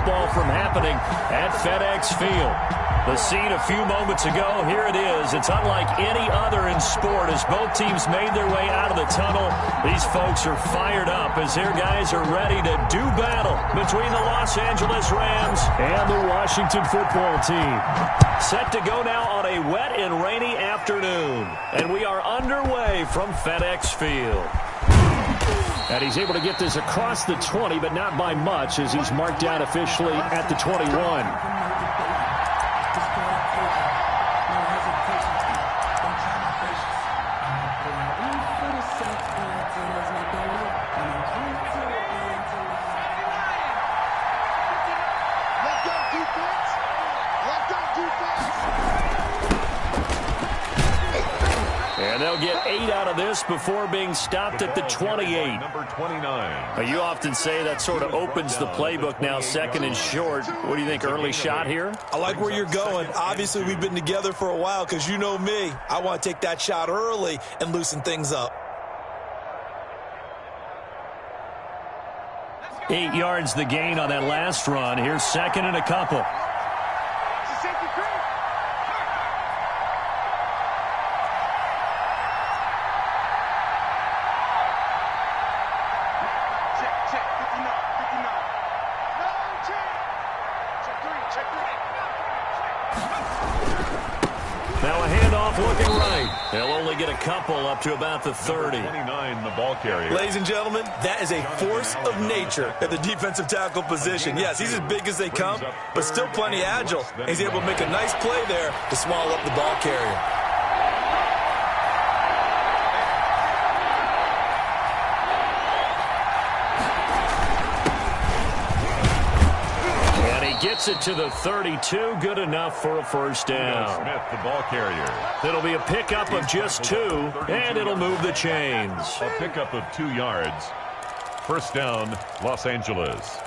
football from happening at FedEx Field. The scene a few moments ago, here it is. It's unlike any other in sport as both teams made their way out of the tunnel. These folks are fired up as their guys are ready to do battle between the Los Angeles Rams and the Washington football team. Set to go now on a wet and rainy afternoon. And we are underway from FedEx Field. And he's able to get this across the 20, but not by much as he's marked down officially at the 21. And they'll get 8 out of this before being stopped at the 28. Number 29. You often say that sort of opens the playbook now, second and short. What do you think, early shot here? I like where you're going. Obviously, we've been together for a while because you know me. I want to take that shot early and loosen things up. 8 yards the gain on that last run. Here's second and a couple. Now a handoff looking right. They'll only get a couple up to about the 30. 29, the ball carrier. Ladies and gentlemen, that is a force of nature at the defensive tackle position. Yes, he's as big as they come, but still plenty agile. He's able to make a nice play there to swallow up the ball carrier. Gets it to the 32. Good enough for a first down. Smith, the ball carrier. It'll be a pickup of just 2, and it'll move the chains. A pickup of 2 yards. First down, Los Angeles.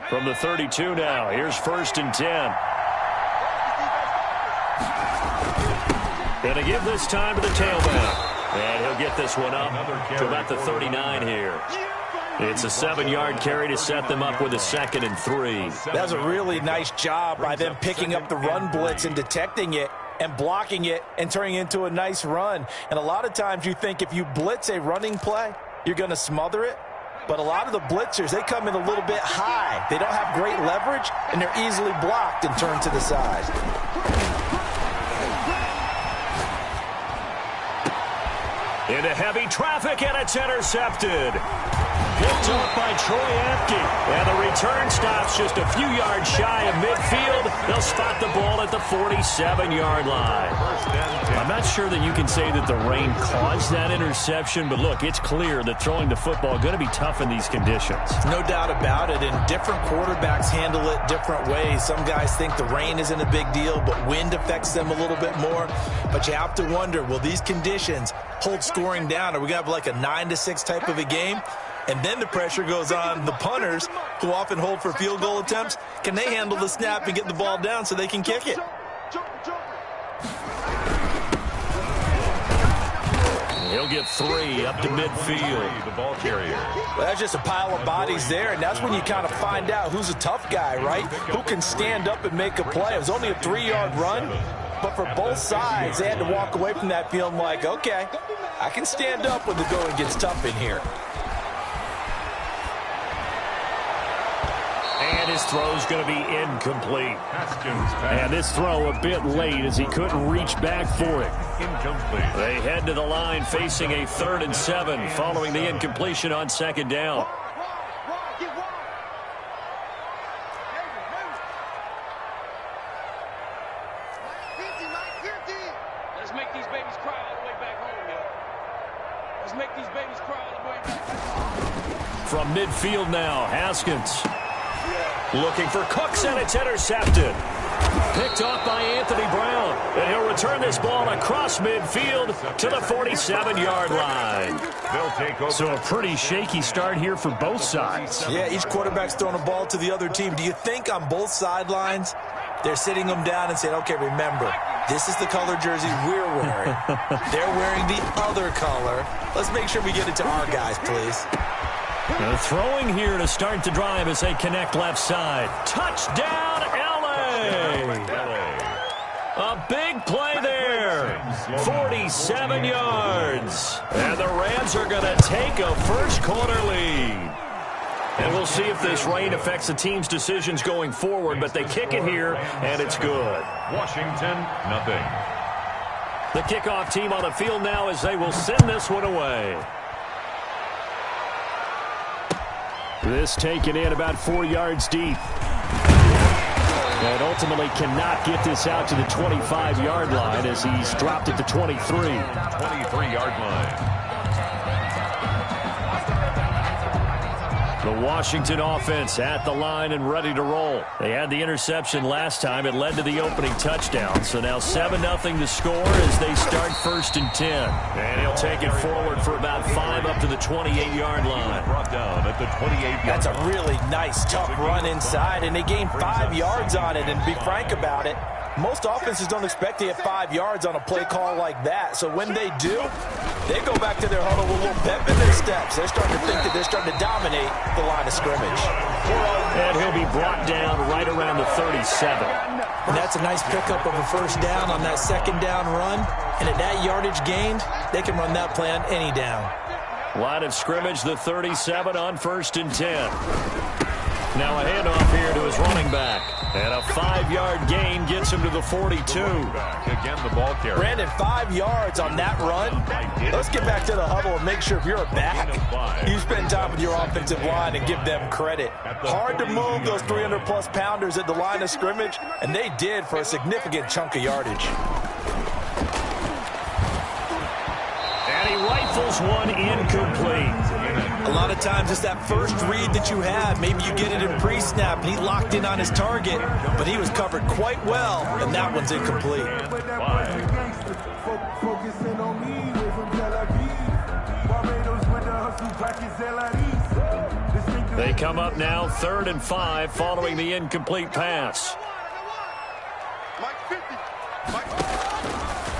From the 32 now, here's first and 10. Gonna give this time to the tailback. And he'll get this one up to about the 39 here. It's a 7-yard carry to set them up with a 2nd and 3. That was a really nice job by them picking up the run blitz and detecting it and blocking it and turning it into a nice run. And a lot of times you think if you blitz a running play, you're going to smother it. But a lot of the blitzers, they come in a little bit high. They don't have great leverage, and they're easily blocked and turned to the side. Into heavy traffic, and it's intercepted. Picked up by Troy Apke. And the return stops just a few yards shy of midfield. They'll spot the ball at the 47-yard line. I'm not sure that you can say that the rain caused that interception, but look, it's clear that throwing the football is going to be tough in these conditions. No doubt about it, and different quarterbacks handle it different ways. Some guys think the rain isn't a big deal, but wind affects them a little bit more. But you have to wonder, will these conditions hold scoring down? Are we going to have like a 9-6 type of a game? And then the pressure goes on the punters, who often hold for field goal attempts. Can they handle the snap and get the ball down so they can kick it? He'll get 3 up to midfield. The ball carrier. Well, that's just a pile of bodies there, and that's when you kind of find out who's a tough guy, right? Who can stand up and make a play. It was only a 3-yard run, but for both sides, they had to walk away from that feeling like, okay, I can stand up when the going gets tough in here. And his throw's going to be incomplete. And this throw a bit late as he couldn't reach back for it. Incomplete. They head to the line facing a 3rd and 7 following the incompletion on 2nd down. Let's make these babies cry all the way back home, yo. Let's make these babies cry all the way back home. From midfield now, Haskins. Looking for Cooks, and it's intercepted. Picked off by Anthony Brown. And he'll return this ball across midfield to the 47-yard line. They'll take over. So a pretty shaky start here for both sides. Yeah, each quarterback's throwing a ball to the other team. Do you think on both sidelines they're sitting them down and saying, okay, remember, this is the color jersey we're wearing. They're wearing the other color. Let's make sure we get it to our guys, please. Throwing here to start the drive as they connect left side. Touchdown, L.A. A big play there. 47 yards. And the Rams are going to take a first-quarter lead. And we'll see if this rain affects the team's decisions going forward, but they kick it here, and it's good. Washington, nothing. The kickoff team on the field now as they will send this one away. This taken in about 4 yards deep. And ultimately cannot get this out to the 25-yard line as he's dropped it to 23. 23-yard line. The Washington offense at the line and ready to roll. They had the interception last time. It led to the opening touchdown. So now 7-0 the score as they start 1st and 10. And he'll take it forward for about 5 up to the 28-yard line. Brought down at the 28-yard line. That's a really nice, tough run inside, and they gained 5 yards on it. And to be frank about it, most offenses don't expect to get 5 yards on a play call like that. So when they do, they go back to their huddle with a little pep in their steps. They're starting to think that they're starting to dominate the line of scrimmage. And he'll be brought down right around the 37. And that's a nice pickup of a first down on that second down run. And at that yardage gained, they can run that play on any down. Line of scrimmage, the 37 on 1st and 10. Now a handoff here to his running back. And a 5-yard gain gets him to the 42. Again, the ball carrier. Brandon, 5 yards on that run. Let's get back to the huddle and make sure if you're a back, you spend time with your offensive line and give them credit. Hard to move those 300-plus pounders at the line of scrimmage, and they did for a significant chunk of yardage. And he rifles one incomplete. A lot of times it's that first read that you have. Maybe you get it in pre-snap, and he locked in on his target, but he was covered quite well, and that one's incomplete. They come up now 3rd and 5 following the incomplete pass.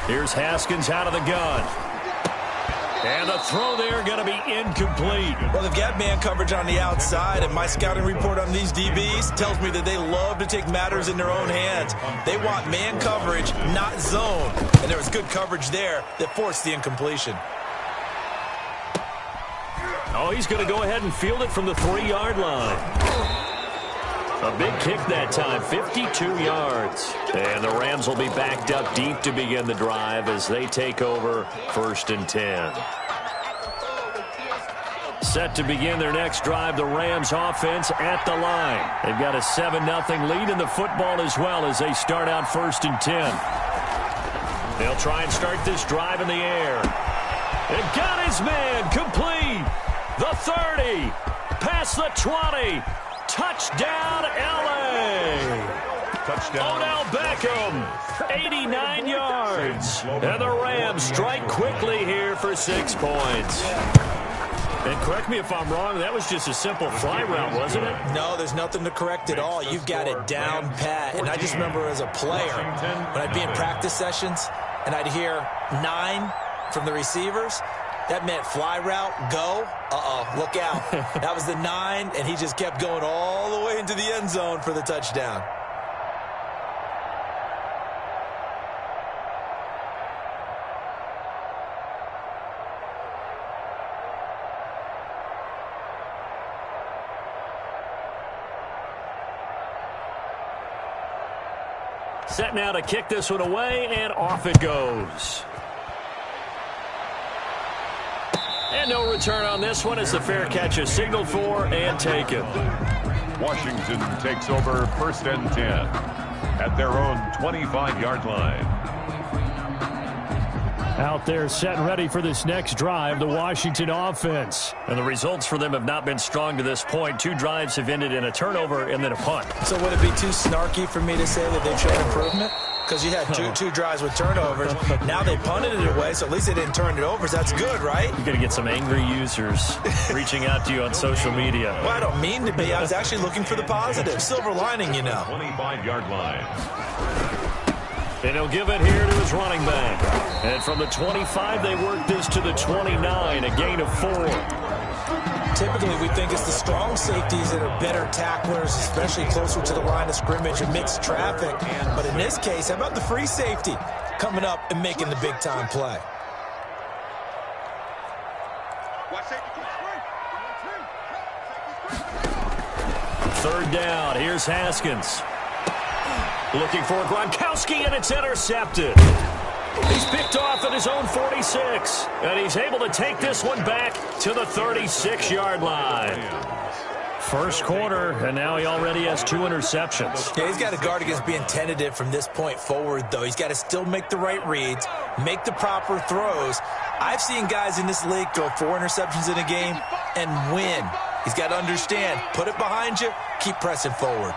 Here's Haskins out of the gun. And the throw there going to be incomplete. Well, they've got man coverage on the outside, and my scouting report on these DBs tells me that they love to take matters in their own hands. They want man coverage, not zone. And there was good coverage there that forced the incompletion. Oh, he's going to go ahead and field it from the 3-yard line. A big kick that time, 52 yards. And the Rams will be backed up deep to begin the drive as they take over 1st and 10. Set to begin their next drive, the Rams offense at the line. They've got a 7-0 lead in the football as well as they start out 1st and 10. They'll try and start this drive in the air. They've got his man complete. The 30, past the 20. Touchdown, L.A. Touchdown. Odell Beckham, 89 yards. And the Rams strike quickly here for 6 points. And correct me if I'm wrong, that was just a simple fly route, wasn't it? No, there's nothing to correct at all. You've got it down pat. And I just remember as a player, when I'd be in practice sessions and I'd hear 9 from the receivers, that meant fly route, go, look out. That was the 9, and he just kept going all the way into the end zone for the touchdown. Set now to kick this one away, and off it goes. And no return on this one as the fair catch is signaled for and taken. Washington takes over 1st and 10 at their own 25-yard line. Out there set and ready for this next drive, the Washington offense. And the results for them have not been strong to this point. 2 drives have ended in a turnover and then a punt. So would it be too snarky for me to say that they've shown improvement? Because you had two drives with turnovers. Now they punted it away, so at least they didn't turn it over. So that's good, right? You're going to get some angry users reaching out to you on social media. Well, I don't mean to be. I was actually looking for the positive. Silver lining, you know. 25-yard line. And he'll give it here to his running back. And from the 25, they work this to the 29, a gain of 4. Typically, we think it's the strong safeties that are better tacklers, especially closer to the line of scrimmage amidst traffic. But in this case, how about the free safety coming up and making the big-time play? Third down. Here's Haskins. Looking for Gronkowski, and it's intercepted. He's picked off at his own 46, and he's able to take this one back to the 36-yard line. First quarter, and now he already has 2 interceptions. Yeah, he's got to guard against being tentative from this point forward, though. He's got to still make the right reads, make the proper throws. I've seen guys in this league throw 4 interceptions in a game and win. He's got to understand, put it behind you, keep pressing forward.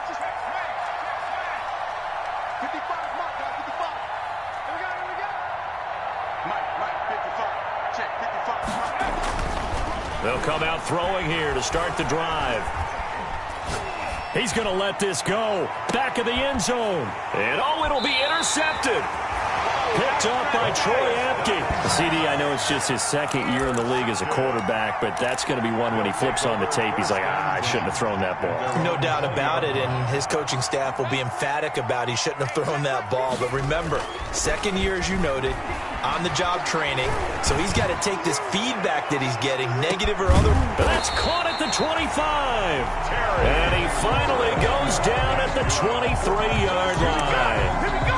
They'll come out throwing here to start the drive. He's going to let this go. Back of the end zone. And it'll be intercepted. Picked up by Troy Apke. CD, I know it's just his second year in the league as a quarterback, but that's going to be one when he flips on the tape. He's like, I shouldn't have thrown that ball. No doubt about it, and his coaching staff will be emphatic about he shouldn't have thrown that ball. But remember, second year, as you noted, on-the-job training, so he's got to take this feedback that he's getting, negative or other. But that's caught at the 25. And he finally goes down at the 23-yard line.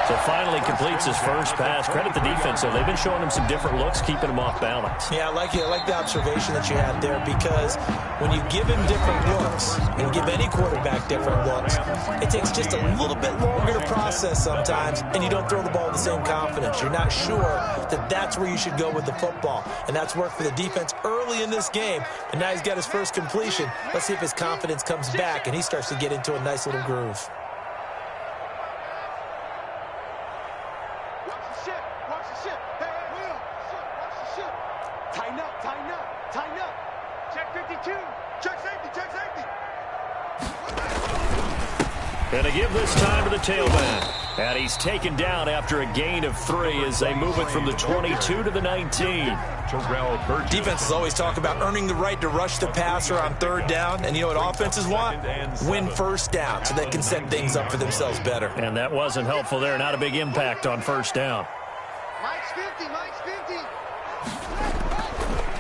So finally completes his first pass. Credit the defense, though. They've been showing him some different looks, keeping him off balance. Yeah, I like the observation that you had there, because when you give him different looks and give any quarterback different looks, it takes just a little bit longer to process sometimes, and you don't throw the ball with the same confidence. You're not sure that that's where you should go with the football, and that's worked for the defense early in this game, and now he's got his first completion. Let's see if his confidence comes back and he starts to get into a nice little groove. And to give this time to the tailback. And he's taken down after a gain of 3 as they move it from the 22 to the 19. Defenses always talk about earning the right to rush the passer on third down. And you know what offenses want? Win first down so they can set things up for themselves better. And that wasn't helpful there. Not a big impact on first down. Mike's 50, Mike's 50.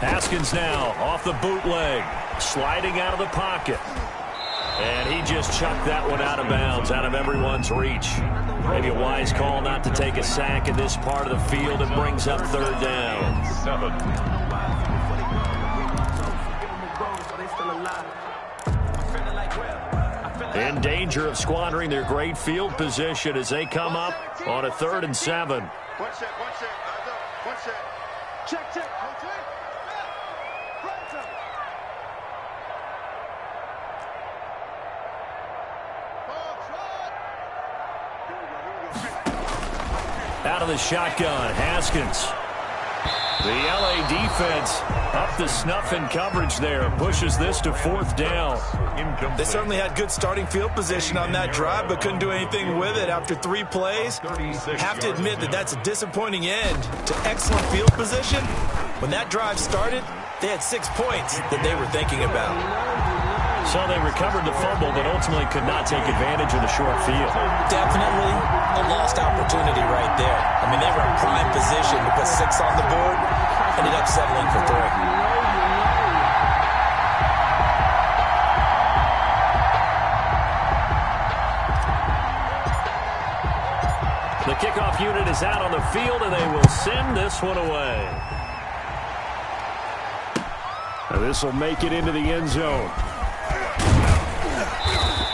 Haskins now off the bootleg. Sliding out of the pocket. And he just chucked that one out of bounds, out of everyone's reach. Maybe a wise call not to take a sack in this part of the field. It brings up third down. 7. In danger of squandering their great field position as they come up on a 3rd and 7. One set. One set. Check. Out of the shotgun, Haskins. The LA defense up the snuff in coverage there. Pushes this to 4th down. They certainly had good starting field position on that drive, but couldn't do anything with it after 3 plays. Have to admit that that's a disappointing end to excellent field position. When that drive started, they had 6 points that they were thinking about. So they recovered the fumble, but ultimately could not take advantage of the short field. Definitely a lost opportunity right there. I mean, they were in prime position to put 6 on the board, ended up settling for 3. The kickoff unit is out on the field, and they will send this one away. This will make it into the end zone.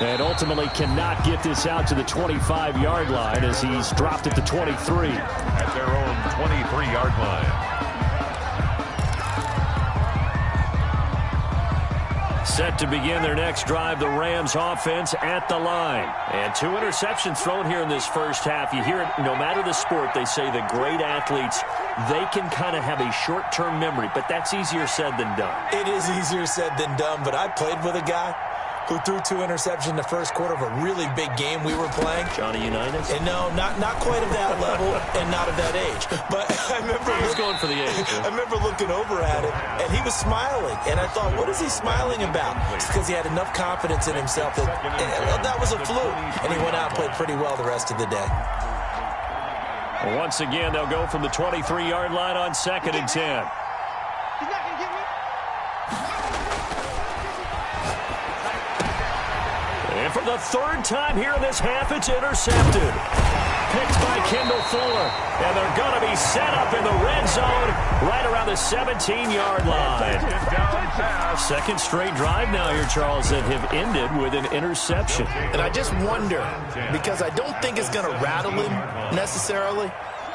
And ultimately cannot get this out to the 25-yard line as he's dropped at the 23. At their own 23-yard line. Set to begin their next drive, the Rams offense at the line. And 2 interceptions thrown here in this first half. You hear it, no matter the sport, they say the great athletes, they can kind of have a short-term memory, but that's easier said than done. It is easier said than done, but I played with a guy who threw 2 interceptions in the first quarter of a really big game we were playing. Johnny Unitas? And no, not quite of that level and not of that age. But I remember He was going for the age. I remember looking over at him, and he was smiling. And I thought, what is he smiling about? It's because he had enough confidence in himself that was a fluke. And he went out and played pretty well the rest of the day. Once again, they'll go from the 23-yard line on 2nd and 10. He's not going to get me. And for the 3rd time here in this half, it's intercepted. Picked by Kendall Fuller. And they're going to be set up in the red zone right around the 17-yard line. Second straight drive now here, Charles, that have ended with an interception. And I just wonder, because I don't think it's going to rattle him necessarily,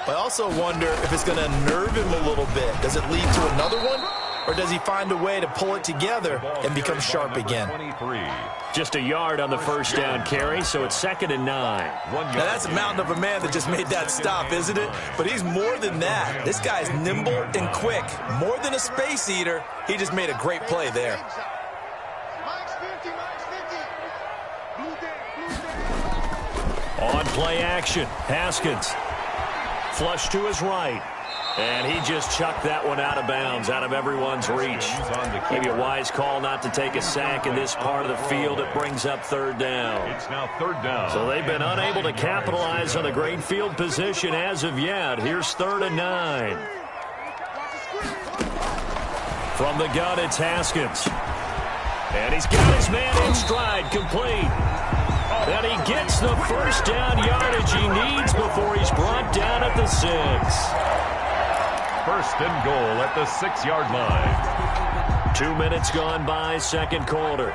but I also wonder if it's going to unnerve him a little bit. Does it lead to another one? Or does he find a way to pull it together and become sharp again? Just a yard on the first down carry, so it's 2nd and 9. Now that's a mountain of a man that just made that stop, isn't it? But he's more than that. This guy's nimble and quick. More than a space eater, he just made a great play there. On play action, Haskins. Flush to his right. And he just chucked that one out of bounds, out of everyone's reach. Maybe a wise call not to take a sack in this part of the field. It brings up 3rd down. It's now 3rd down. So they've been unable to capitalize on a great field position as of yet. Here's 3rd and 9. From the gun, it's Haskins. And he's got his man in stride, complete. And he gets the first down yardage he needs before he's brought down at the 6. 1st and goal at the 6-yard line. 2 minutes gone by, 2nd quarter.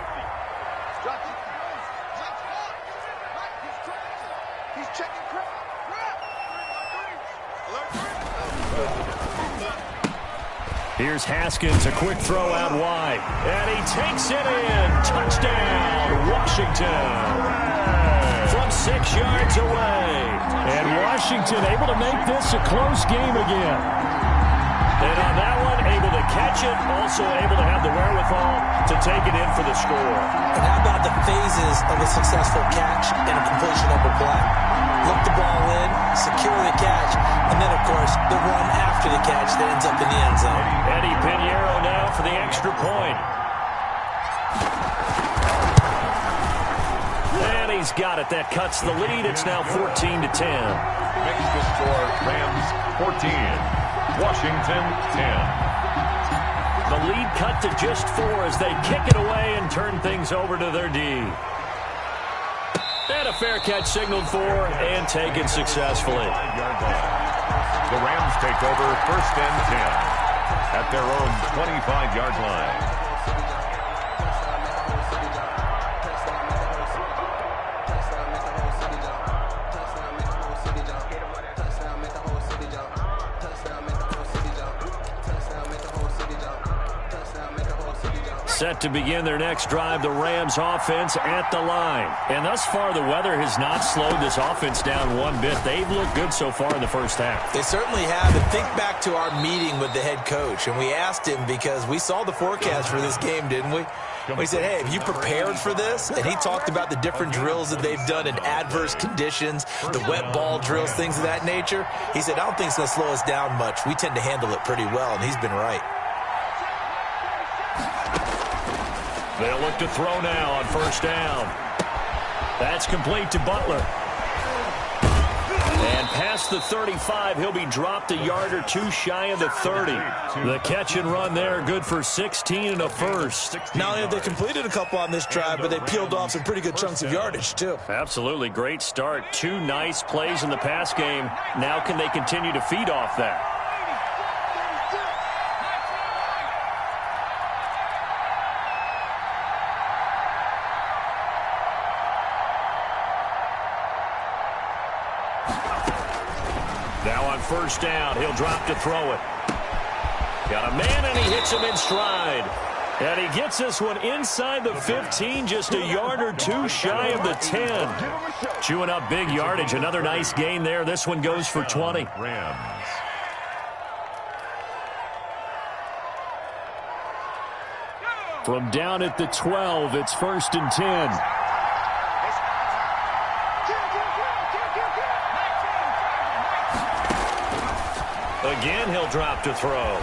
Here's Haskins, a quick throw out wide. And he takes it in. Touchdown, Washington. From 6 yards away. And Washington able to make this a close game again. And on that one, able to catch it, also able to have the wherewithal to take it in for the score. And how about the phases of a successful catch and a completion of a play? Look the ball in, secure the catch, and then, of course, the run after the catch that ends up in the end zone. Eddie Pinheiro now for the extra point. And he's got it. That cuts the lead. It's now 14-10. Makes the score Rams 14. Washington 10. The lead cut to just 4 as they kick it away and turn things over to their D. And a fair catch signaled for and taken successfully. The Rams take over 1st and 10 at their own 25-yard line. Set to begin their next drive, the Rams offense at the line. And thus far, the weather has not slowed this offense down one bit. They've looked good so far in the first half. They certainly have. And think back to our meeting with the head coach. And we asked him because we saw the forecast for this game, didn't we? We said, hey, have you prepared for this? And he talked about the different drills that they've done in adverse conditions, the wet ball drills, things of that nature. He said, I don't think it's going to slow us down much. We tend to handle it pretty well, and he's been right. They'll look to throw now on 1st down. That's complete to Butler. And past the 35, he'll be dropped a yard or 2 shy of the 30. The catch and run there, good for 16 and a first. Not only have they completed a couple on this drive, but they peeled off some pretty good chunks of yardage, too. Absolutely, great start. 2 nice plays in the pass game. Now can they continue to feed off that? first down. He'll drop to throw it. Got a man, and he hits him in stride. And he gets this one inside the 15, just a yard or two shy of the 10. Chewing up big yardage. Another nice gain there. This one goes for 20. Rams. From down at the 12, it's 1st and 10. Again, he'll drop to throw.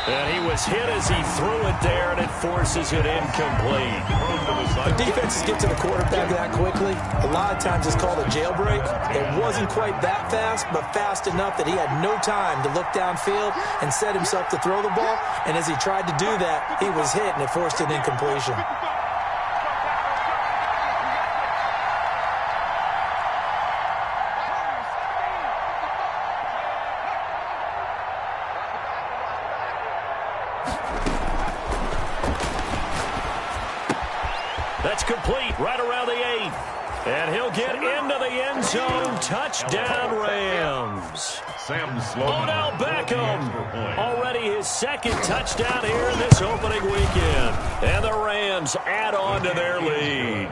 And he was hit as he threw it there, and it forces it incomplete. When defenses get to the quarterback that quickly, a lot of times it's called a jailbreak. It wasn't quite that fast, but fast enough that he had no time to look downfield and set himself to throw the ball. And as he tried to do that, he was hit, and it forced an incompletion. That's complete right around the 8. And he'll get into the end zone. Touchdown, Rams. Odell Beckham. Already his second touchdown here in this opening weekend. And the Rams add on to their lead.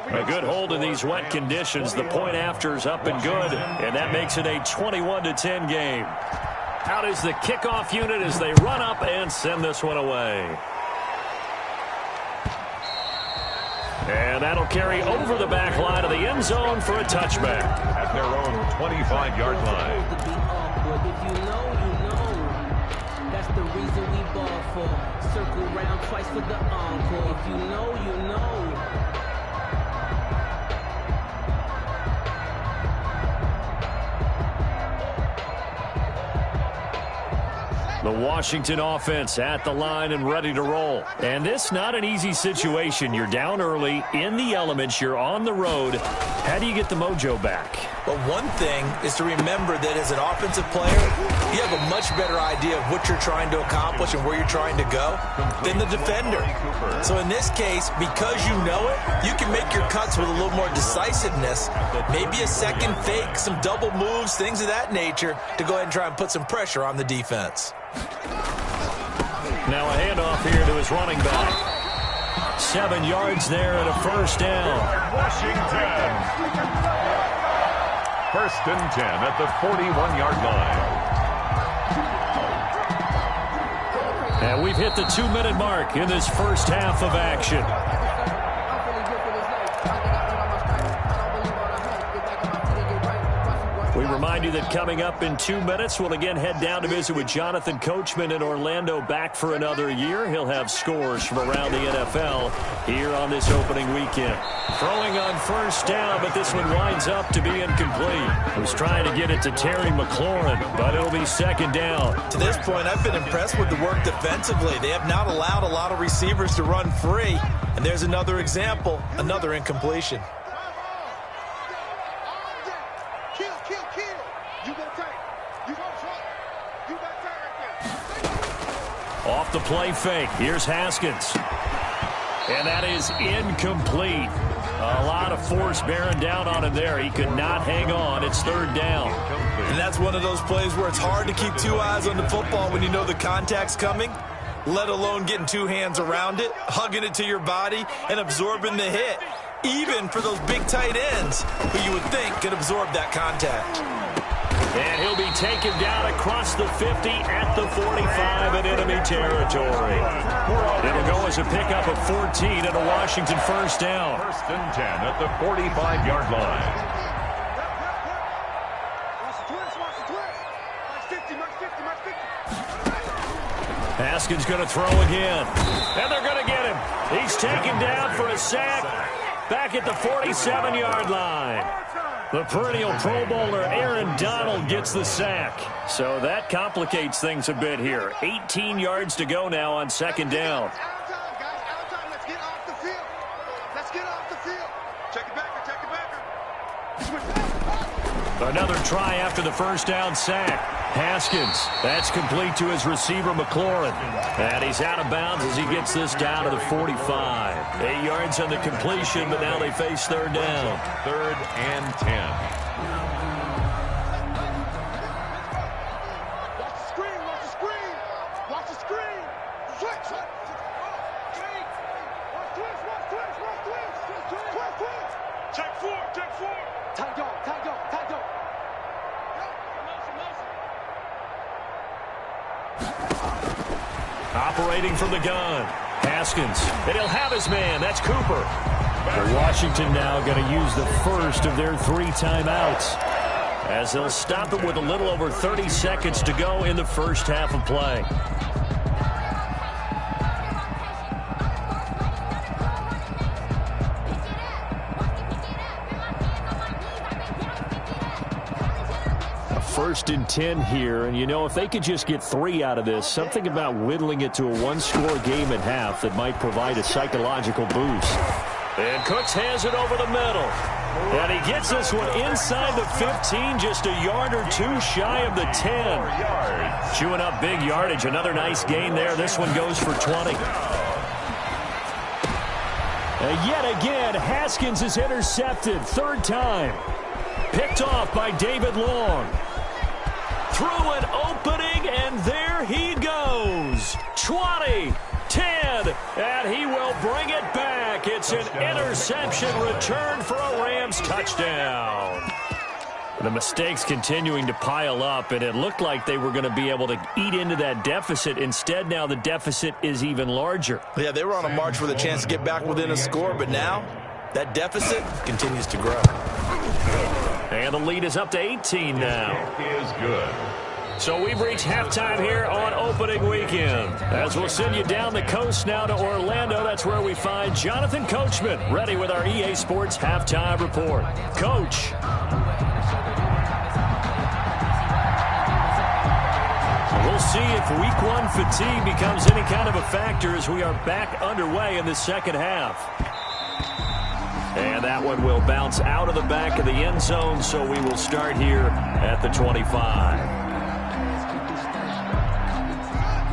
A good hold in these wet conditions. The point after's up and good. And that makes it a 21-10 game. Out is the kickoff unit as they run up and send this one away. And that'll carry over the back line of the end zone for a touchback. At their own 25-yard line. If you know, you know. That's the reason we ball for. Circle round twice for the encore. If you know, you know. The Washington offense at the line and ready to roll. And this not an easy situation. You're down early, in the elements, you're on the road. How do you get the mojo back? Well, one thing is to remember that as an offensive player, you have a much better idea of what you're trying to accomplish and where you're trying to go than the defender. So in this case, because you know it, you can make your cuts with a little more decisiveness, maybe a second fake, some double moves, things of that nature, to go ahead and try and put some pressure on the defense. Now a handoff here to his running back. 7 yards there and a first down. Washington. 1st and 10 at the 41-yard line. And we've hit the 2-minute mark in this first half of action. We remind you that coming up in 2 minutes, we'll again head down to visit with Jonathan Coachman in Orlando, back for another year. He'll have scores from around the NFL here on this opening weekend. Throwing on first down, but this one winds up to be incomplete. Was trying to get it to Terry McLaurin, but it'll be second down. To this point, I've been impressed with the work defensively. They have not allowed a lot of receivers to run free. And there's another example, another incompletion. Off the play fake. Here's Haskins. And that is incomplete. A lot of force bearing down on him there. He could not hang on. It's third down. And that's one of those plays where it's hard to keep two eyes on the football when you know the contact's coming, let alone getting two hands around it, hugging it to your body, and absorbing the hit. Even for those big tight ends who you would think could absorb that contact. And he'll be taken down across the 50 at the 45 in enemy territory. It'll go as a pickup of 14 and a Washington first down. 1st and 10 at the 45-yard line. Haskins going to throw again. And they're going to get him. He's taken down for a sack back at the 47-yard line. The perennial Pro Bowler Aaron Donald gets the sack. So that complicates things a bit here. 18 yards to go now on second down. Out time, guys. Out time. Let's get off the field. Let's get off the field. Check it back. Check it back. Another try after the first down sack. Haskins. That's complete to his receiver, McLaurin. And he's out of bounds as he gets this down to the 45. 8 yards on the completion, but now they face third down. 3rd and 10. Operating from the gun, Haskins. And he'll have his man. That's Cooper. Well, Washington now going to use the first of their 3 timeouts, as they'll stop it with a little over 30 seconds to go in the first half of play. First and 10 here, and you know, if they could just get 3 out of this, something about whittling it to a 1-score game at half that might provide a psychological boost. And Cooks has it over the middle. And he gets this one inside the 15, just a yard or 2 shy of the 10. Chewing up big yardage. Another nice gain there. This one goes for 20. And yet again, Haskins is intercepted. 3rd time. Picked off by David Long. Through an opening, and there he goes. 20, 10, and he will bring it back. It's an interception return for a Rams touchdown. The mistakes continuing to pile up, and it looked like they were going to be able to eat into that deficit. Instead, now the deficit is even larger. Yeah, they were on a march with a chance to get back within a score, but now that deficit continues to grow. And the lead is up to 18 now. Is good. So we've reached halftime here on opening weekend. As we'll send you down the coast now to Orlando, that's where we find Jonathan Coachman, ready with our EA Sports Halftime Report. Coach. We'll see if week 1 fatigue becomes any kind of a factor as we are back underway in the second half. And that one will bounce out of the back of the end zone, so we will start here at the 25.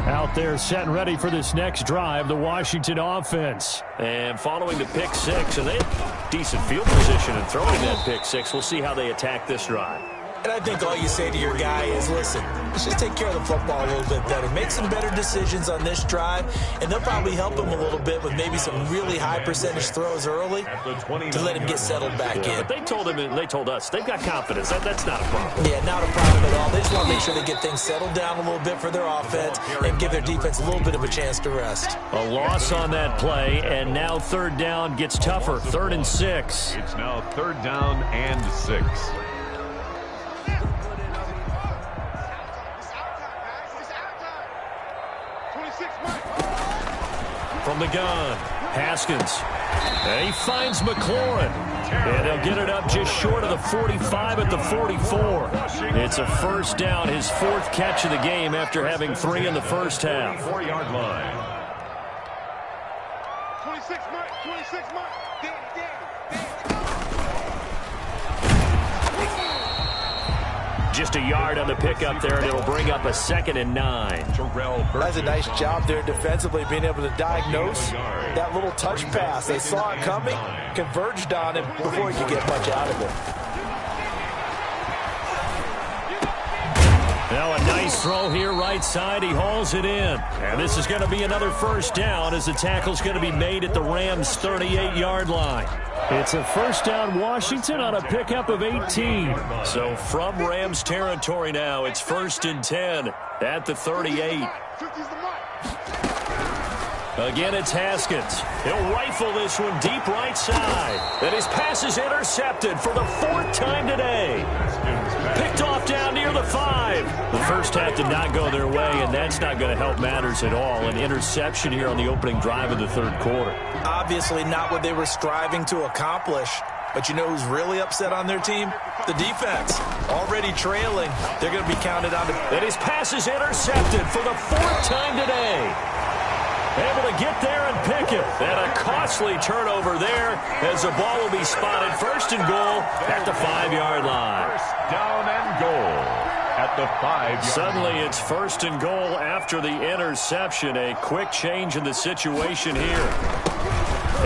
Out there set and ready for this next drive, the Washington offense. And following the pick 6, and they have decent field position and throwing that pick 6. We'll see how they attack this drive. And I think all you say to your guy is, listen, let's just take care of the football a little bit better. Make some better decisions on this drive, and they'll probably help him a little bit with maybe some really high percentage throws early to let him get settled back in. But they told him, and they told us, they've got confidence. That's not a problem. Yeah, not a problem at all. They just want to make sure they get things settled down a little bit for their offense and give their defense a little bit of a chance to rest. A loss on that play, and now 3rd down gets tougher. 3rd and 6. It's now 3rd down and 6. From the gun, Haskins. And he finds McLaurin. And he'll get it up just short of the 45 at the 44. It's a first down, his 4th catch of the game after having 3 in the first half. 4-yard line. 26 mark, 26 mark. Just a yard on the pickup there, and it'll bring up a 2nd and 9. That's a nice job there defensively, being able to diagnose that little touch pass. They saw it coming, converged on it before he could get much out of it. Now a nice throw here right side. He hauls it in. And this is going to be another first down as the tackle's going to be made at the Rams' 38-yard line. It's a first down Washington on a pickup of 18. So from Rams territory now, it's 1st and 10 at the 38. Again, it's Haskins. He'll rifle this one deep right side. And his pass is intercepted for the 4th time today. Picked off down near the 5. The first half did not go their way, and that's not going to help matters at all. An interception here on the opening drive of the 3rd quarter. Obviously not what they were striving to accomplish. But you know who's really upset on their team? The defense. Already trailing. They're going to be counted on. And his pass is intercepted for the 4th time today. Able to get there and pick it. And a costly turnover there as the ball will be spotted 1st and goal at the 5-yard line. First down and goal at the 5-yard line. Suddenly it's 1st and goal after the interception. A quick change in the situation here.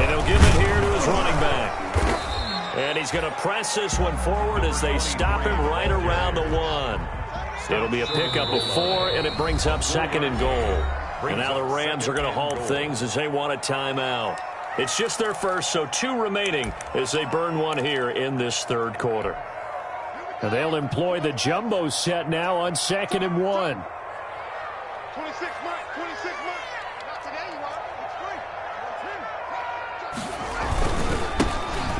And he'll give it here to his running back. And he's going to press this one forward as they stop him right around the 1. It'll be a pickup of 4, and it brings up 2nd and goal. And now the Rams are going to halt things as they want a timeout. It's just their first, so 2 remaining as they burn one here in this 3rd quarter. And they'll employ the jumbo set now on 2nd and 1. 26 mark, 26 mark.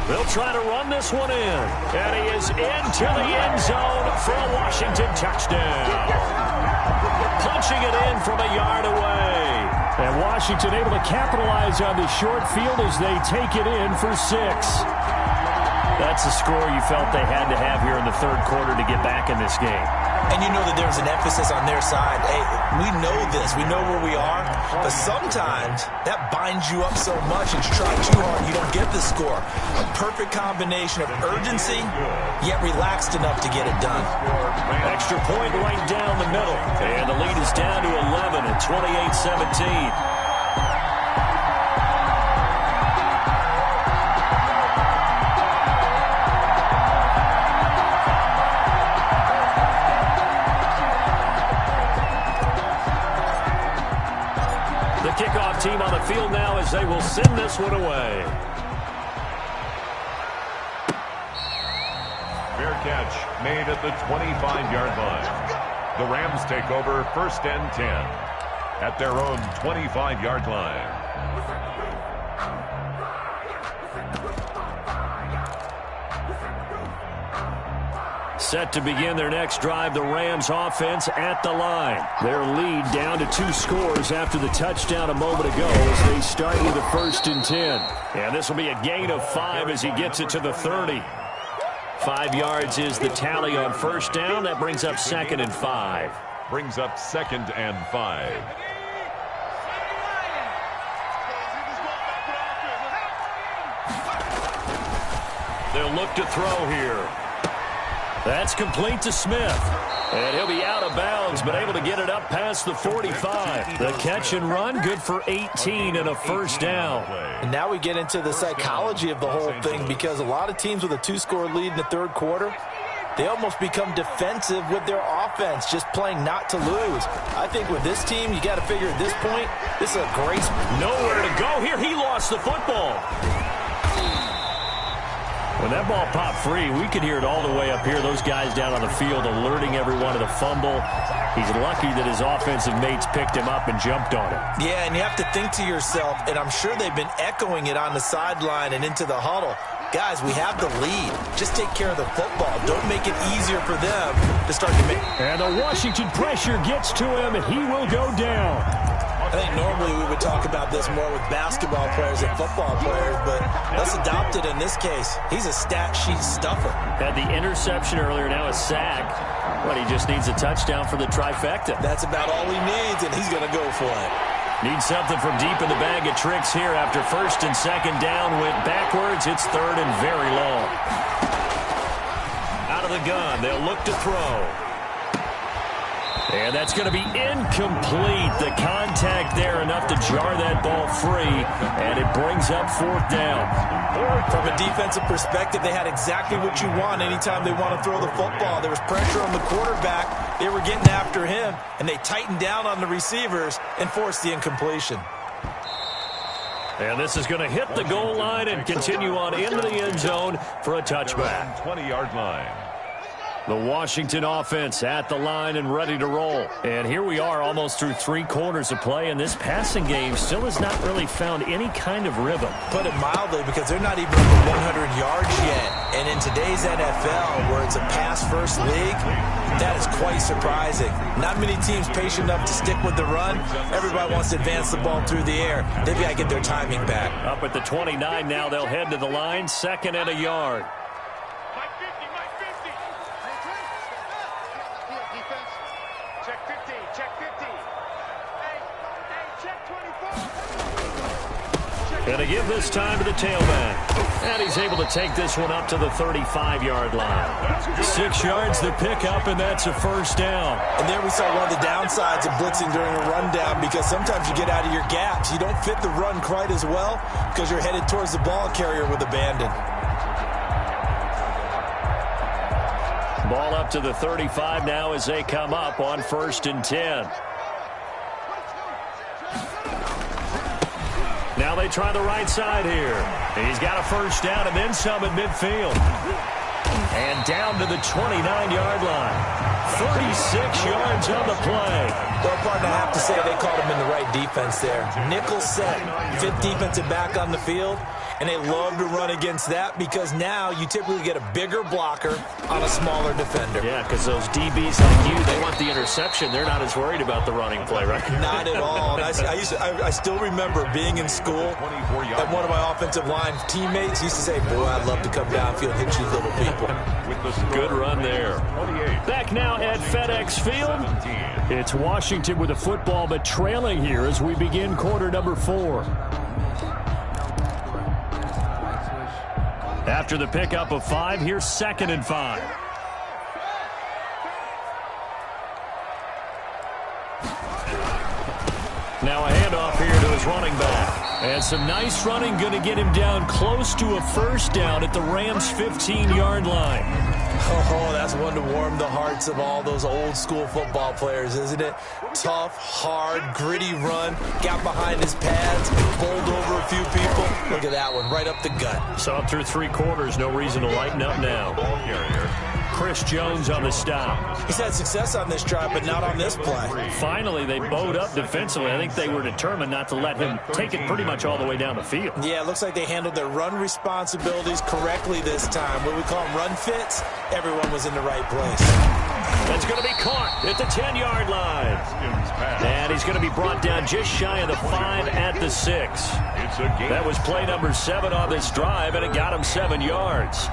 They'll try to run this one in. And he is into the end zone for a Washington touchdown. Punching it in from a yard away. And Washington able to capitalize on the short field as they take it in for 6. That's the score you felt they had to have here in the third quarter to get back in this game. And you know that there's an emphasis on their side. Hey, we know this. We know where we are. But sometimes that binds you up so much and you try too hard, you don't get the score. A perfect combination of urgency, yet relaxed enough to get it done. Extra point right down the middle. And the lead is down to 11 at 28-17. Kickoff team on the field now as they will send this one away. Fair catch made at the 25-yard line. The Rams take over 1st and 10 at their own 25-yard line. Set to begin their next drive, the Rams offense at the line. Their lead down to 2 scores after the touchdown a moment ago as they start with a 1st and 10. And this will be a gain of 5 as he gets it to the 30. 5 yards is the tally on 1st down. That brings up 2nd and 5. Brings up 2nd and 5. They'll look to throw here. That's complete to Smith. And he'll be out of bounds, but able to get it up past the 45. The catch and run, good for 18 and a 1st down. And now we get into the psychology of the whole thing, because a lot of teams with a 2-score lead in the third quarter, they almost become defensive with their offense, just playing not to lose. I think with this team, you got to figure at this point, this is a great... Nowhere to go here. He lost the football. When that ball popped free, we could hear it all the way up here. Those guys down on the field alerting everyone of the fumble. He's lucky that his offensive mates picked him up and jumped on it. Yeah, and you have to think to yourself, and I'm sure they've been echoing it on the sideline and into the huddle. Guys, we have the lead. Just take care of the football. Don't make it easier for them to start to make... And the Washington pressure gets to him, and he will go down. I think normally we would talk about this more with basketball players and football players, but let's adopt it in this case. He's a stat sheet stuffer. Had the interception earlier, now a sack. But he just needs a touchdown for the trifecta. That's about all he needs, and he's going to go for it. Needs something from deep in the bag of tricks here after 1st and 2nd down. Went backwards. It's 3rd and very long. Out of the gun. They'll look to throw. And that's going to be incomplete. The contact there enough to jar that ball free, and it brings up 4th down. From a defensive perspective, they had exactly what you want anytime they want to throw the football. There was pressure on the quarterback. They were getting after him, and they tightened down on the receivers and forced the incompletion. And this is going to hit the goal line and continue on into the end zone for a touchback. 20-yard line. The Washington offense at the line and ready to roll. And here we are almost through 3 quarters of play, and this passing game still has not really found any kind of rhythm. Put it mildly, because they're not even over 100 yards yet. And in today's NFL, where it's a pass-first league, that is quite surprising. Not many teams patient enough to stick with the run. Everybody wants to advance the ball through the air. They've got to get their timing back. Up at the 29 now, they'll head to the line, 2nd and a yard. And to give this time to the tailback. And he's able to take this one up to the 35-yard line. 6 yards to pick up, and that's a 1st down. And there we saw one of the downsides of blitzing during a rundown, because sometimes you get out of your gaps. You don't fit the run quite as well because you're headed towards the ball carrier with abandon. Ball up to the 35 now as they come up on 1st and 10. Now they try the right side here. He's got a 1st down and then some at midfield. And down to the 29-yard line. 36 yards on the play. Well, partner, I have to say they called him in the right defense there. Nickel set, fifth defensive back on the field, and they love to run against that because now you typically get a bigger blocker on a smaller defender. Yeah, because those DBs like you, they want the interception. They're not as worried about the running play, right? Not at all. I still remember being in school, and one of my offensive line teammates used to say, boy, I'd love to come downfield and hit you little people. Good run there. Back now at FedEx Field. It's Washington with the football, but trailing here as we begin quarter number 4. After the pickup of 5, here's 2nd and 5. Now a handoff here to his running back. And some nice running, going to get him down close to a first down at the Rams' 15-yard line. Oh, that's one to warm the hearts of all those old-school football players, isn't it? Tough, hard, gritty run, got behind his pads, bowled over a few people. Look at that one, right up the gut. So through 3 quarters, no reason to lighten up now. Ball carrier Chris Jones on the stop. He's had success on this drive, but not on this play. Finally, they bowed up defensively. I think they were determined not to let him take it pretty much all the way down the field. Yeah, it looks like they handled their run responsibilities correctly this time. What we call them run fits, everyone was in the right place. That's going to be caught at the 10-yard line. And he's going to be brought down just shy of the 5 at the 6. That was play number 7 on this drive, and it got him 7 yards.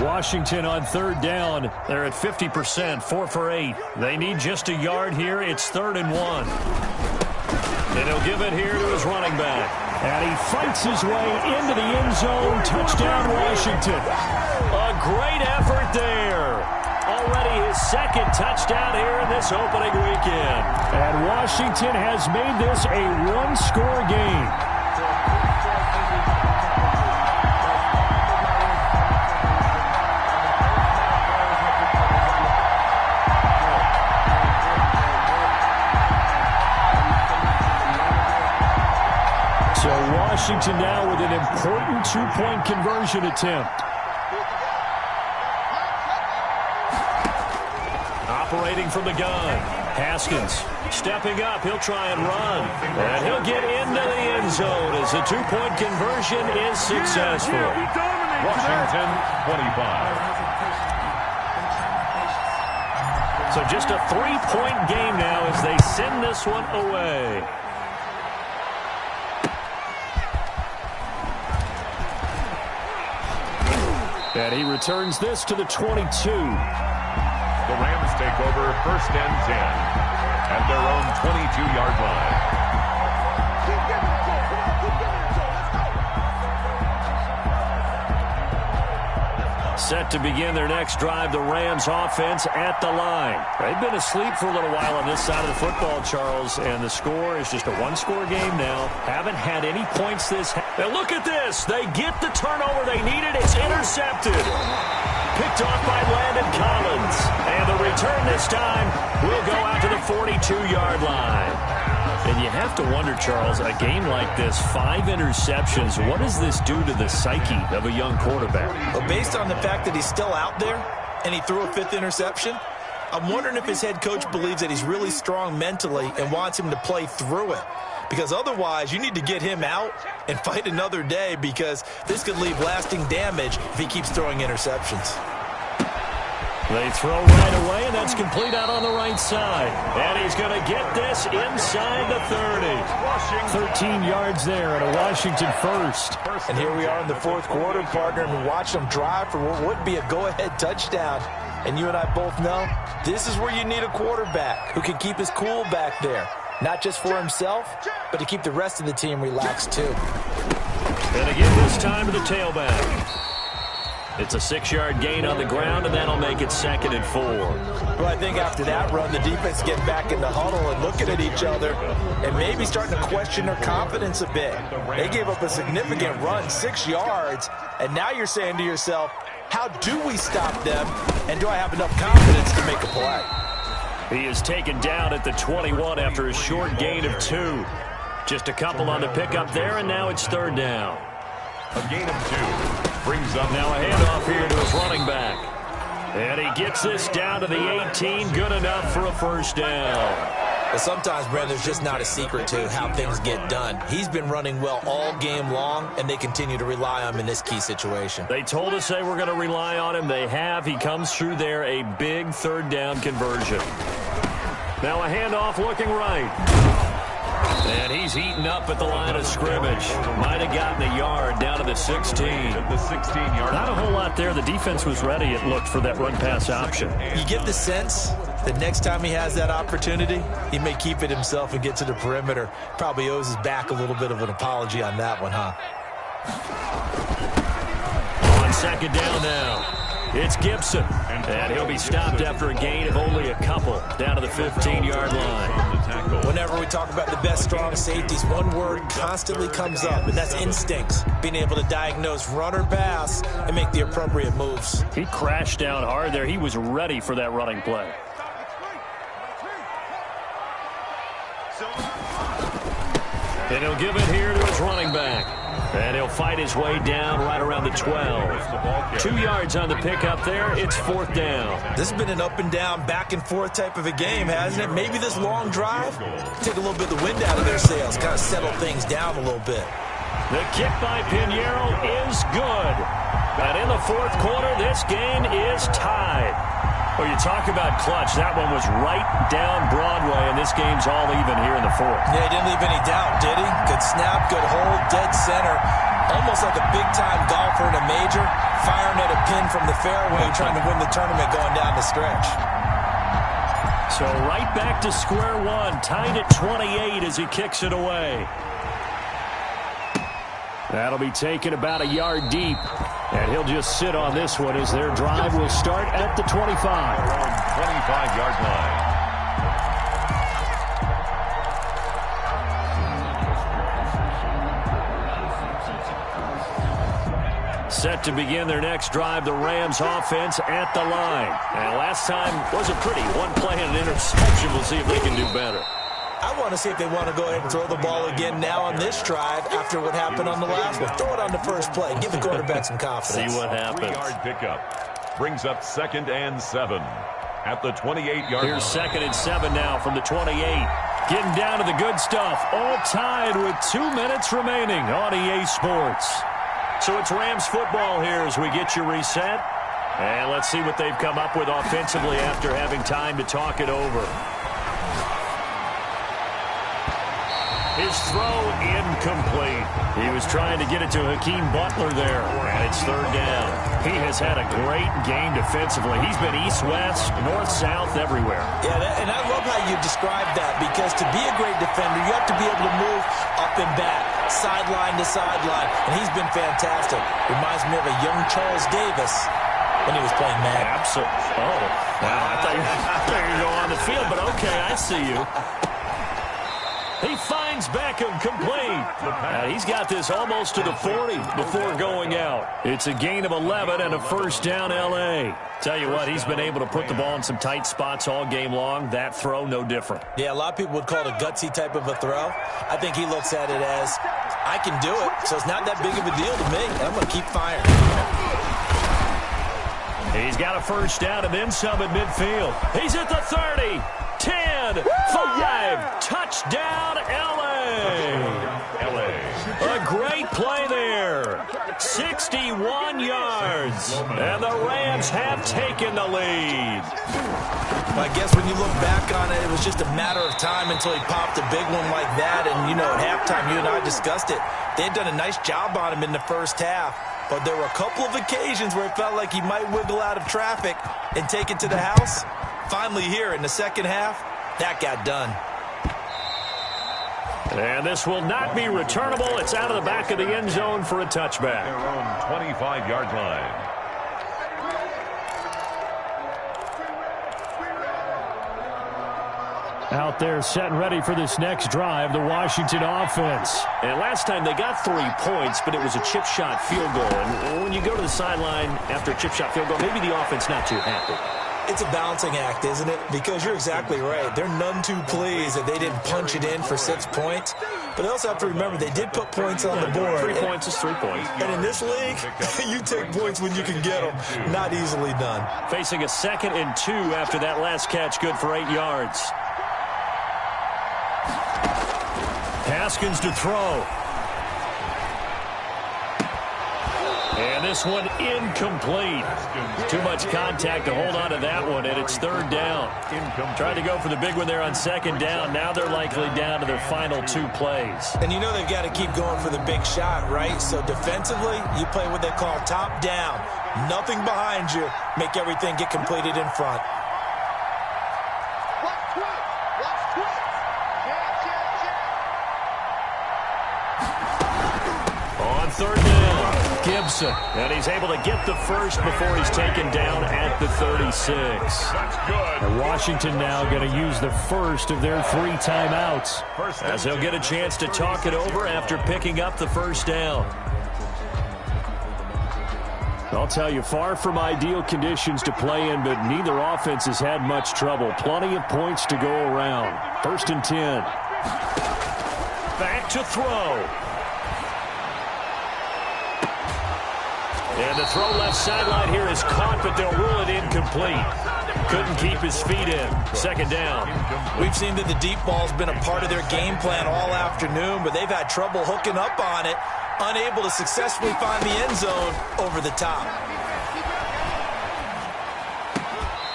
Washington on 3rd down. They're at 50%, 4 for 8. They need just a yard here. It's 3rd and 1. And he'll give it here to his running back. And he fights his way into the end zone. Touchdown, Washington. A great effort there. Already his 2nd touchdown here in this opening weekend. And Washington has made this a one-score game. So Washington now with an important 2-point conversion attempt. Operating from the gun. Haskins stepping up. He'll try and run. And he'll get into the end zone as the 2-point conversion is successful. Washington 25. So just a 3-point game now as they send this one away. And he returns this to the 22. The Rams take over 1st and 10 at their own 22-yard line. Set to begin their next drive, the Rams offense at the line. They've been asleep for a little while on this side of the football, Charles, and the score is just a one-score game now. Haven't had any points this. And look at this. They get the turnover they needed. It's intercepted. Picked off by Landon Collins. And the return this time will go out to the 42-yard line. And you have to wonder, Charles, a game like this, 5 interceptions, what does this do to the psyche of a young quarterback? Well, based on the fact that he's still out there and he threw a 5th interception, I'm wondering if his head coach believes that he's really strong mentally and wants him to play through it. Because otherwise, you need to get him out and fight another day because this could leave lasting damage if he keeps throwing interceptions. They throw right away, and that's complete out on the right side. And he's going to get this inside the 30. 13 yards there and a Washington first. And here we are in the 4th quarter, partner, and we watch them drive for what would be a go-ahead touchdown. And you and I both know this is where you need a quarterback who can keep his cool back there. Not just for himself, but to keep the rest of the team relaxed too. And again this time to the tailback. It's a 6-yard gain on the ground, and that'll make it 2nd and 4. Well, I think after that run, the defense getting back in the huddle and looking at each other and maybe starting to question their confidence a bit. They gave up a significant run, 6 yards, and now you're saying to yourself, how do we stop them, and do I have enough confidence to make a play? He is taken down at the 21 after a short gain of 2. Just a couple on the pickup there, and now it's 3rd down. A gain of 2. Brings up now a handoff here to his running back. And he gets this down to the 18. Good enough for a first down. But sometimes, Brent, there's just not a secret to how things get done. He's been running well all game long, and they continue to rely on him in this key situation. They told us they were going to rely on him. They have. He comes through there, a big third down conversion. Now a handoff looking right. And he's eaten up at the line of scrimmage. Might have gotten a yard down to the 16. at the 16-yard Not a whole lot there. The defense was ready, it looked, for that run-pass option. You get the sense that next time he has that opportunity, he may keep it himself and get to the perimeter. Probably owes his back a little bit of an apology on that one, huh? On second down now. It's Gibson, and he'll be stopped after a gain of only a couple down to the 15-yard line. Whenever we talk about the best strong safeties, one word constantly comes up, and that's instincts. Being able to diagnose run or pass and make the appropriate moves. He crashed down hard there. He was ready for that running play. And he'll give it here to his running back. And he'll fight his way down right around the 12. 2 yards on the pickup there. It's fourth down. This has been an up and down, back and forth type of a game, hasn't it? Maybe this long drive take a little bit of the wind out of their sails, kind of settle things down a little bit. The kick by Pinheiro is good. And in the fourth quarter, this game is tied. Well, you talk about clutch. That one was right down Broadway, and this game's all even here in the fourth. Yeah, he didn't leave any doubt, did he? Good snap, good hold, dead center. Almost like a big-time golfer in a major, firing at a pin from the fairway, trying to win the tournament going down the stretch. So right back to square one, tied at 28 as he kicks it away. That'll be taken about a yard deep. And he'll just sit on this one as their drive will start at the 25. 25-yard line. Set to begin their next drive, the Rams offense at the line. And last time wasn't pretty. One play and an interception. We'll see if they can do better. I want to see if they want to go ahead and throw the ball again now on this drive after what happened on the last one. Throw it on the first play. Give the quarterback some confidence. See what happens. 3-yard pickup. Brings up 2nd and 7 at the 28-yard line. Here's 2nd and 7 now from the 28. Getting down to the good stuff. All tied with 2 minutes remaining on EA Sports. So it's Rams football here as we get you reset. And let's see what they've come up with offensively after having time to talk it over. His throw incomplete. He was trying to get it to Hakeem Butler there, and it's third down. He has had a great game defensively. He's been east-west, north-south, everywhere. Yeah, and I love how you described that, because to be a great defender, you have to be able to move up and back, sideline to sideline, and he's been fantastic. Reminds me of a young Charles Davis when he was playing Madden. Absolutely. Oh, wow. I thought you were going to go on the field, but okay, I see you. He finds Beckham complete. He's got this almost to the 40 before going out. It's a gain of 11 and a first down L.A. Tell you what, he's been able to put the ball in some tight spots all game long. That throw, no different. Yeah, a lot of people would call it a gutsy type of a throw. I think he looks at it as, I can do it, so it's not that big of a deal to me. I'm going to keep firing. He's got a first down and then some at midfield. He's at the 30. 10, 5, touchdown, L.A. A great play there. 61 yards. And the Rams have taken the lead. I guess when you look back on it, it was just a matter of time until he popped a big one like that. And, you know, at halftime, you and I discussed it. They had done a nice job on him in the first half. But there were a couple of occasions where it felt like he might wiggle out of traffic and take it to the house. Finally here in the second half, that got done. And this will not be returnable. It's out of the back of the end zone for a touchback. Their own 25-yard line. Out there set and ready for this next drive, the Washington offense. And last time they got 3 points, but it was a chip shot field goal. And when you go to the sideline after a chip shot field goal, maybe the offense not too happy. It's a balancing act, isn't it? Because you're exactly right. They're none too pleased that they didn't punch it in for 6 points. But they also have to remember they did put points on the board. 3 points is 3 points. And in this league, you take points when you can get them. Not easily done. Facing a 2nd and 2 after that last catch, good for 8 yards. Haskins to throw. And this one incomplete. Too much contact to hold on to that one, and it's 3rd down. Tried to go for the big one there on 2nd down. Now they're likely down to their final 2 plays. And you know they've got to keep going for the big shot, right? So defensively, you play what they call top down. Nothing behind you. Make everything get completed in front. On 3rd down. Gibson, and he's able to get the first before he's taken down at the 36. That's good. And Washington now going to use the first of their 3 timeouts as they'll get a chance to talk it over after picking up the 1st down. I'll tell you, far from ideal conditions to play in, but neither offense has had much trouble. Plenty of points to go around. 1st and 10. Back to throw. And the throw left sideline here is caught, but they'll rule it incomplete. Couldn't keep his feet in. 2nd down. We've seen that the deep ball's been a part of their game plan all afternoon, but they've had trouble hooking up on it, unable to successfully find the end zone over the top.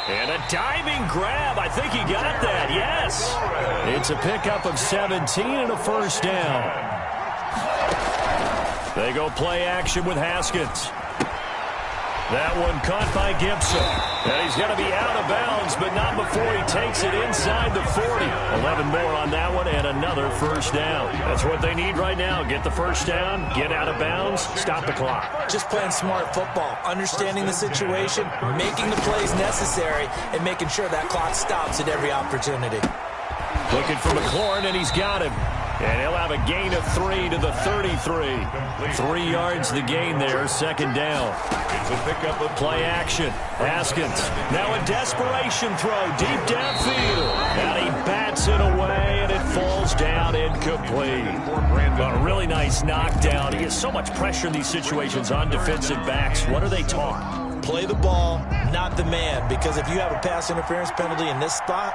And a diving grab. I think he got that, yes. It's a pickup of 17 and a 1st down. They go play action with Haskins. That one caught by Gibson. And he's going to be out of bounds, but not before he takes it inside the 40. 11 more on that one and another 1st down. That's what they need right now. Get the 1st down, get out of bounds, stop the clock. Just playing smart football, understanding the situation, making the plays necessary, and making sure that clock stops at every opportunity. Looking for McLaurin, and he's got him. And he'll have a gain of 3 to the 33. 3 yards the gain there, 2nd down. It's a pickup of play action. Haskins, now a desperation throw deep downfield. And he bats it away, and it falls down incomplete. A really nice knockdown. He has so much pressure in these situations on defensive backs. What are they taught? Play the ball, not the man, because if you have a pass interference penalty in this spot,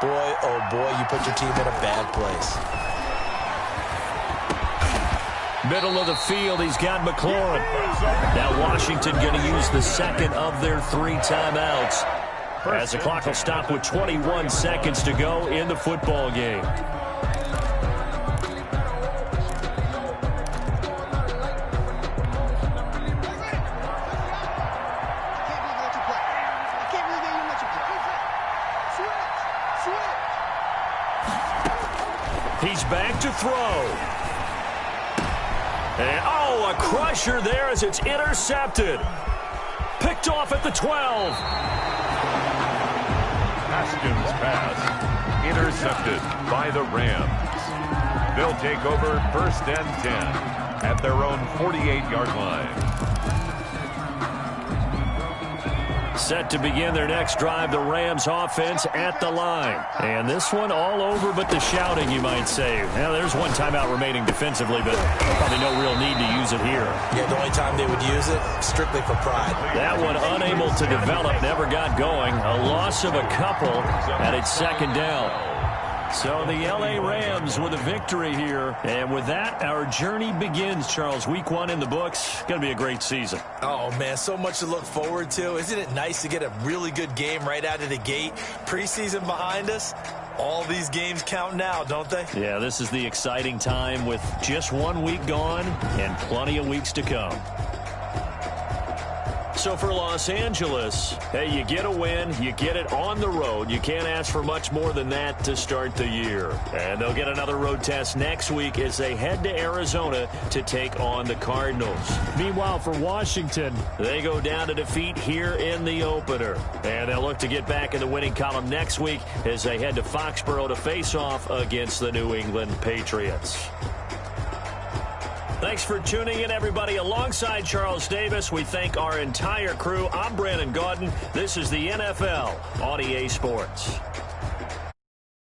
boy, oh boy, you put your team in a bad place. Middle of the field, he's got McLaurin. Now Washington going to use the 2nd of their 3 timeouts as the clock will stop with 21 seconds to go in the football game. He's back to throw. And, oh, a crusher there as it's intercepted. Picked off at the 12. Haskins' pass intercepted by the Rams. They'll take over 1st and 10 at their own 48-yard line. Set to begin their next drive, the Rams offense at the line. And this one all over but the shouting, you might say. Now, there's 1 timeout remaining defensively, but probably no real need to use it here. Yeah, the only time they would use it, strictly for pride. That one unable to develop, never got going. A loss of a couple, and it's 2nd down. So the L.A. Rams with a victory here. And with that, our journey begins, Charles. Week 1 in the books. Going to be a great season. Oh, man, so much to look forward to. Isn't it nice to get a really good game right out of the gate? Preseason behind us. All these games count now, don't they? Yeah, this is the exciting time with just 1 week gone and plenty of weeks to come. So for Los Angeles, hey, you get a win, you get it on the road. You can't ask for much more than that to start the year. And they'll get another road test next week as they head to Arizona to take on the Cardinals. Meanwhile, for Washington, they go down to defeat here in the opener. And they'll look to get back in the winning column next week as they head to Foxborough to face off against the New England Patriots. Thanks for tuning in, everybody. Alongside Charles Davis, we thank our entire crew. I'm Brandon Gaudin. This is the NFL on EA Sports.